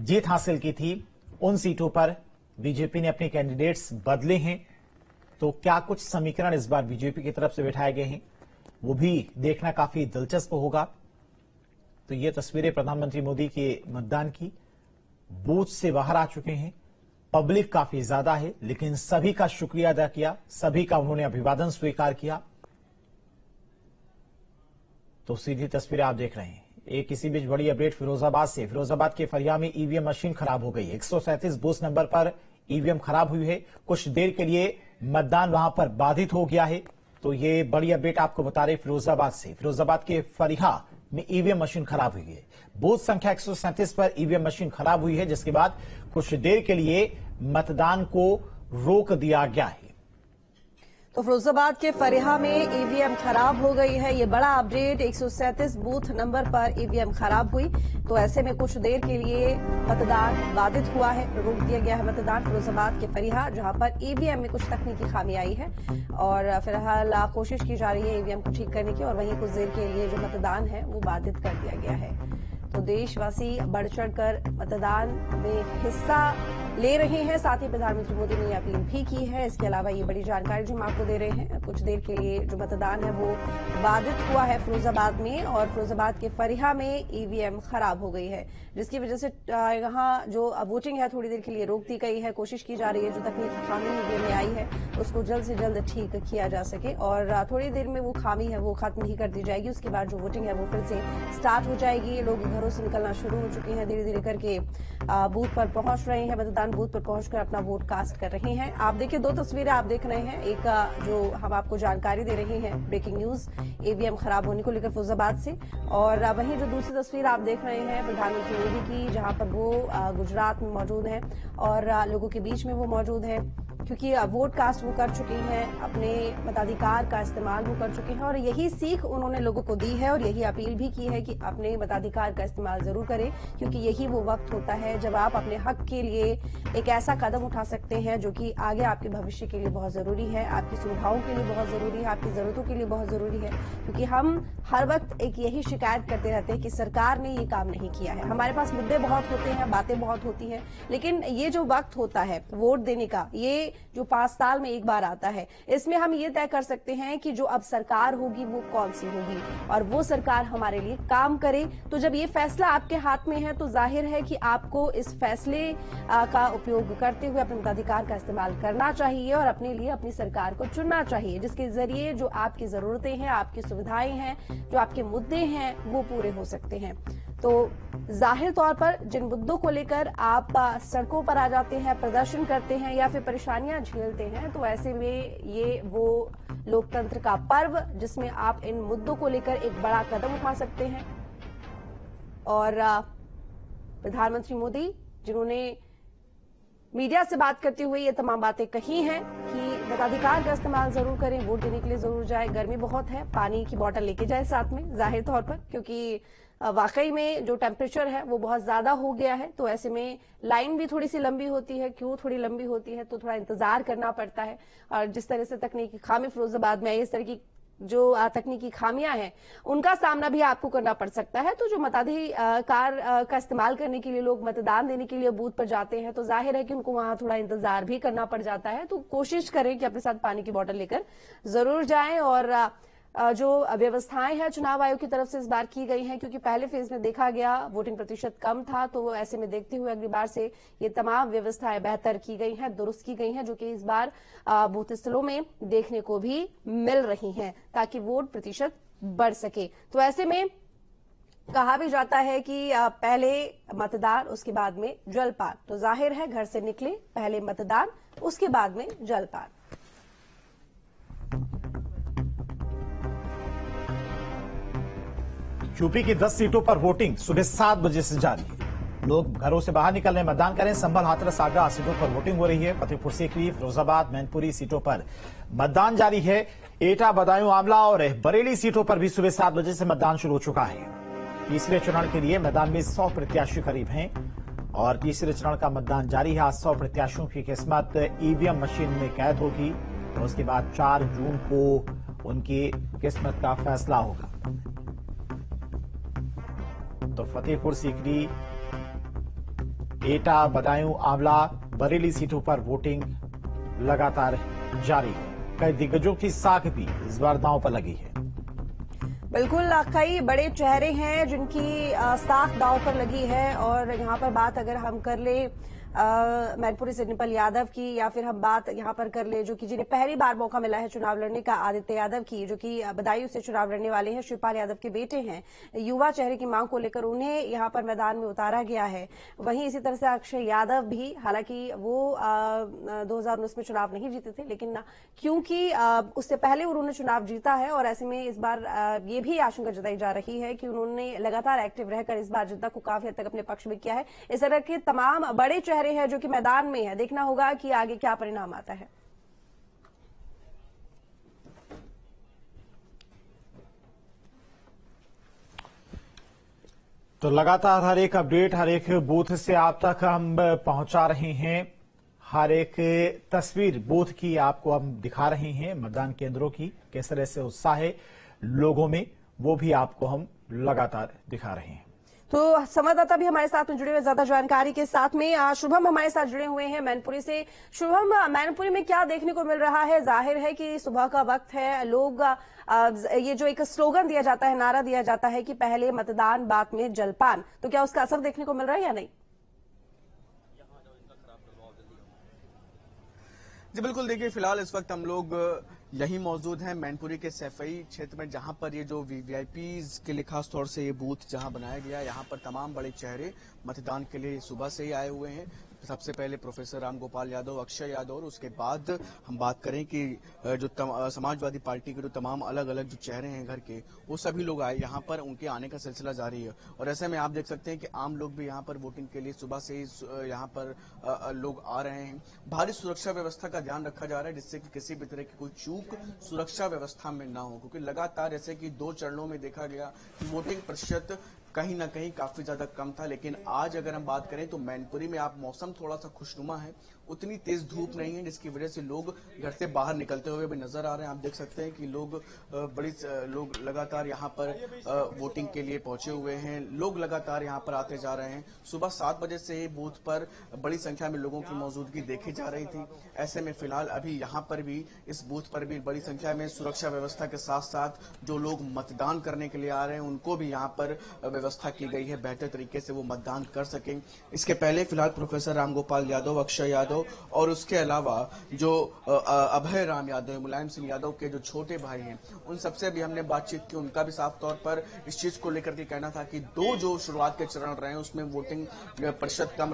जीत हासिल की थी, उन सीटों पर बीजेपी ने अपने कैंडिडेट्स बदले हैं। तो क्या कुछ समीकरण इस बार बीजेपी की तरफ से बिठाए गए हैं, वो भी देखना काफी दिलचस्प होगा। तो ये तस्वीरें प्रधानमंत्री मोदी के मतदान की, बूथ से बाहर आ चुके हैं, पब्लिक काफी ज्यादा है, लेकिन सभी का शुक्रिया अदा किया, सभी का उन्होंने अभिवादन स्वीकार किया। तो सीधी तस्वीरें आप देख रहे हैं। एक इसी बीच बड़ी अपडेट फिरोजाबाद से। फिरोजाबाद के फरिया में ईवीएम मशीन खराब हो गई। 137 बूथ नंबर पर ईवीएम खराब हुई है। कुछ देर के लिए मतदान वहां पर बाधित हो गया है। तो ये बड़ी अपडेट आपको बता रहे फिरोजाबाद से। फिरोजाबाद के फरिया में ईवीएम मशीन खराब हुई है। बूथ संख्या 137 पर ईवीएम मशीन खराब हुई है, जिसके बाद कुछ देर के लिए मतदान को रोक दिया गया है। तो फिरोजाबाद के फरिया में ईवीएम खराब हो गई है। ये बड़ा अपडेट। 137 बूथ नंबर पर ईवीएम खराब हुई, तो ऐसे में कुछ देर के लिए मतदान बाधित हुआ है, रोक दिया गया है मतदान फिरोजाबाद के फरिया, जहां पर ईवीएम में कुछ तकनीकी खामी आई है और फिलहाल कोशिश की जा रही है ईवीएम को ठीक करने की, और वहीं कुछ देर के लिए जो मतदान है वो बाधित कर दिया गया है। तो देशवासी बढ़ चढ़कर मतदान में हिस्सा ले रहे हैं। साथ ही प्रधानमंत्री मोदी ने अपील भी की है। इसके अलावा ये बड़ी जानकारी जो हम आपको दे रहे हैं, कुछ देर के लिए जो मतदान है वो बाधित हुआ है फिरोजाबाद में, और फिरोजाबाद के फरिया में ईवीएम खराब हो गई है, जिसकी वजह से यहाँ जो वोटिंग है थोड़ी देर के लिए रोक दी गई है। कोशिश की जा रही है जो तकनीकी खामी ईवीएम में आई है उसको जल्द से जल्द ठीक किया जा सके, और थोड़ी देर में वो खामी है वो खत्म ही कर दी जाएगी। उसके बाद जो वोटिंग है वो फिर से स्टार्ट हो जाएगी। लोग घरों से निकलना शुरू हो चुके हैं, धीरे धीरे करके बूथ पर पहुंच रहे हैं, मतदान बूथ पर पहुंचकर अपना वोट कास्ट कर रहे हैं। आप देखिए, दो तस्वीरें आप देख रहे हैं। एक जो हम आपको जानकारी दे रहे हैं, ब्रेकिंग न्यूज ईवीएम खराब होने को लेकर फिरोजाबाद से, और वहीं जो दूसरी तस्वीर आप देख रहे हैं प्रधानमंत्री मोदी की, जहां पर वो गुजरात में मौजूद है और लोगों के बीच में वो मौजूद है, क्योंकि वोट कास्ट वो कर चुके हैं, अपने मताधिकार का इस्तेमाल वो कर चुके हैं, और यही सीख उन्होंने लोगों को दी है और यही अपील भी की है कि अपने मताधिकार का इस्तेमाल जरूर करें, क्योंकि यही वो वक्त होता है जब आप अपने हक के लिए एक ऐसा कदम उठा सकते हैं जो कि आगे आपके भविष्य के लिए बहुत जरूरी है, आपकी सुविधाओं के लिए बहुत जरूरी है, आपकी जरूरतों के लिए बहुत जरूरी है। क्योंकि हम हर वक्त एक यही शिकायत करते रहते हैं कि सरकार ने ये काम नहीं किया है। हमारे पास मुद्दे बहुत होते हैं, बातें बहुत होती हैं, लेकिन ये जो वक्त होता है वोट देने का, ये जो 5 साल में एक बार आता है, इसमें हम ये तय कर सकते हैं कि जो अब सरकार होगी वो कौन सी होगी, और वो सरकार हमारे लिए काम करे। तो जब ये फैसला आपके हाथ में है तो जाहिर है कि आपको इस फैसले का उपयोग करते हुए अपने मताधिकार का इस्तेमाल करना चाहिए और अपने लिए अपनी सरकार को चुनना चाहिए, जिसके जरिए जो आपकी जरूरतें हैं, आपकी सुविधाएं हैं, जो आपके मुद्दे हैं वो पूरे हो सकते हैं। तो जाहिर तौर पर जिन मुद्दों को लेकर आप सड़कों पर आ जाते हैं, प्रदर्शन करते हैं या फिर परेशानियां झेलते हैं, तो ऐसे में ये वो लोकतंत्र का पर्व जिसमें आप इन मुद्दों को लेकर एक बड़ा कदम उठा सकते हैं। और प्रधानमंत्री मोदी जिन्होंने मीडिया से बात करते हुए ये तमाम बातें कही हैं कि मताधिकार का इस्तेमाल जरूर करें, वोट देने के लिए जरूर जाए, गर्मी बहुत है, पानी की बोतल लेके जाए साथ में, जाहिर तौर पर, क्योंकि वाकई में जो टेम्परेचर है वो बहुत ज्यादा हो गया है। तो ऐसे में लाइन भी थोड़ी सी लंबी होती है। क्यों थोड़ी लंबी होती है? तो थोड़ा इंतजार करना पड़ता है, और जिस तरह से तकनीकी खामी फिरोजाबाद में आई, इस तरह की जो तकनीकी खामियां हैं उनका सामना भी आपको करना पड़ सकता है। तो जो मताधिकार का इस्तेमाल करने के लिए लोग मतदान देने के लिए बूथ पर जाते हैं, तो जाहिर है कि उनको वहां थोड़ा इंतजार भी करना पड़ जाता है। तो कोशिश करें कि अपने साथ पानी की बोतल लेकर जरूर जाएं, और जो व्यवस्थाएं हैं चुनाव आयोग की तरफ से इस बार की गई हैं, क्योंकि पहले फेज में देखा गया वोटिंग प्रतिशत कम था, तो ऐसे में देखते हुए अगली बार से ये तमाम व्यवस्थाएं बेहतर की गई हैं, दुरुस्त की गई हैं, जो कि इस बार बूथ स्थलों में देखने को भी मिल रही हैं, ताकि वोट प्रतिशत बढ़ सके। तो ऐसे में कहा भी जाता है कि पहले मतदान उसके बाद में जलपान। तो जाहिर है घर से निकले, पहले मतदान उसके बाद में जलपान। यूपी की 10 सीटों पर वोटिंग सुबह 7 बजे से जारी है। लोग घरों से बाहर निकल रहे, मतदान करें। संभल, हाथरस, आगरा सीटों पर वोटिंग हो रही है। फतेहपुर सीकरी, फिरोजाबाद, मैनपुरी सीटों पर मतदान जारी है। एटा, बदायूं, आंवला और बरेली सीटों पर भी सुबह 7 बजे से मतदान शुरू हो चुका है। तीसरे चरण के लिए मैदान में 100 प्रत्याशी करीब हैं और तीसरे चरण का मतदान जारी है। आज 100 प्रत्याशियों की किस्मत ईवीएम मशीन में कैद होगी और उसके बाद 4 जून को उनकी किस्मत का फैसला होगा। तो फतेहपुर सीकरी एटा, बदायूं, आंवला, बरेली सीटों पर वोटिंग लगातार जारी है। कई दिग्गजों की साख भी इस बार दांव पर लगी है। बिल्कुल, कई बड़े चेहरे हैं जिनकी साख दांव पर लगी है। और यहां पर बात अगर हम कर ले मैनपुरी से डिम्पल यादव की, या फिर हम बात यहां पर कर ले जो कि जिन्हें पहली बार मौका मिला है चुनाव लड़ने का, आदित्य यादव की, जो कि बदायूं से चुनाव लड़ने वाले हैं, शिवपाल यादव के बेटे हैं। युवा चेहरे की मांग को लेकर उन्हें यहां पर मैदान में उतारा गया है। वहीं इसी तरह से अक्षय यादव भी, हालांकि वो 2019 में चुनाव नहीं जीते थे, लेकिन क्योंकि उससे पहले उन्होंने चुनाव जीता है और ऐसे में इस बार ये भी आशंका जताई जा रही है कि उन्होंने लगातार एक्टिव रहकर इस बार जनता को काफी हद तक अपने पक्ष में किया है। इस तरह के तमाम बड़े चेहरे है जो कि मैदान में है। देखना होगा कि आगे क्या परिणाम आता है। तो लगातार हर एक अपडेट, हर एक बूथ से आप तक हम पहुंचा रहे हैं। हर एक तस्वीर बूथ की आपको हम दिखा रहे हैं, मतदान केंद्रों की किस तरह से उत्साह है लोगों में, वो भी आपको हम लगातार दिखा रहे हैं। तो संवाददाता भी हमारे साथ में जुड़े हुए ज्यादा जानकारी के साथ में शुभम हमारे साथ जुड़े हुए हैं मैनपुरी से। शुभम, मैनपुरी में क्या देखने को मिल रहा है? जाहिर है कि सुबह का वक्त है, लोग ये जो एक स्लोगन दिया जाता है, नारा दिया जाता है कि पहले मतदान बाद में जलपान, तो क्या उसका असर देखने को मिल रहा है या नहीं? जी बिल्कुल, देखिए फिलहाल इस वक्त हम लोग यही मौजूद हैं मैनपुरी के सैफई क्षेत्र में, जहां पर ये जो वीवीआईपीज के लिए खास तौर से ये बूथ जहां बनाया गया है, यहाँ पर तमाम बड़े चेहरे मतदान के लिए सुबह से ही आए हुए हैं। सबसे पहले प्रोफेसर रामगोपाल यादव, अक्षय यादव, और उसके बाद हम बात करें कि जो समाजवादी पार्टी के जो तमाम अलग अलग जो चेहरे हैं घर के, वो सभी लोग आए यहाँ पर। उनके आने का सिलसिला जारी है और ऐसे में आप देख सकते हैं कि आम लोग भी यहाँ पर वोटिंग के लिए सुबह से ही यहाँ पर लोग आ रहे हैं। भारी सुरक्षा व्यवस्था का ध्यान रखा जा रहा है, जिससे कि किसी भी तरह की कोई चूक सुरक्षा व्यवस्था में ना हो, क्योंकि लगातार जैसे कि 2 चरणों में देखा गया कि वोटिंग प्रतिशत कहीं ना कहीं काफी ज्यादा कम था। लेकिन आज अगर हम बात करें तो मैनपुरी में आप मौसम थोड़ा सा खुशनुमा है, उतनी तेज धूप नहीं है, जिसकी वजह से लोग घर से बाहर निकलते हुए भी नजर आ रहे हैं। आप देख सकते हैं कि लोग लगातार यहाँ पर वोटिंग के लिए पहुंचे हुए हैं। लोग लगातार यहाँ पर आते जा रहे हैं। सुबह 7 बजे से ही बूथ पर बड़ी संख्या में लोगों की मौजूदगी देखी जा रही थी। ऐसे में फिलहाल अभी यहाँ पर भी, इस बूथ पर भी बड़ी संख्या में सुरक्षा व्यवस्था के साथ साथ जो लोग मतदान करने के लिए आ रहे हैं उनको भी यहाँ पर व्यवस्था की गई है, बेहतर तरीके से वो मतदान कर सकें। इसके पहले फिलहाल प्रोफेसर रामगोपाल यादव, अक्षय यादव और उसके अलावा जो अभय राम यादव, मुलायम सिंह यादव के जो छोटे भाई हैं, उन सबसे भी हमने बातचीत की। उनका भी साफ तौर पर इस चीज को लेकर के कहना था कि 2 जो शुरुआत के चरण रहे हैं उसमें वोटिंग प्रतिशत कम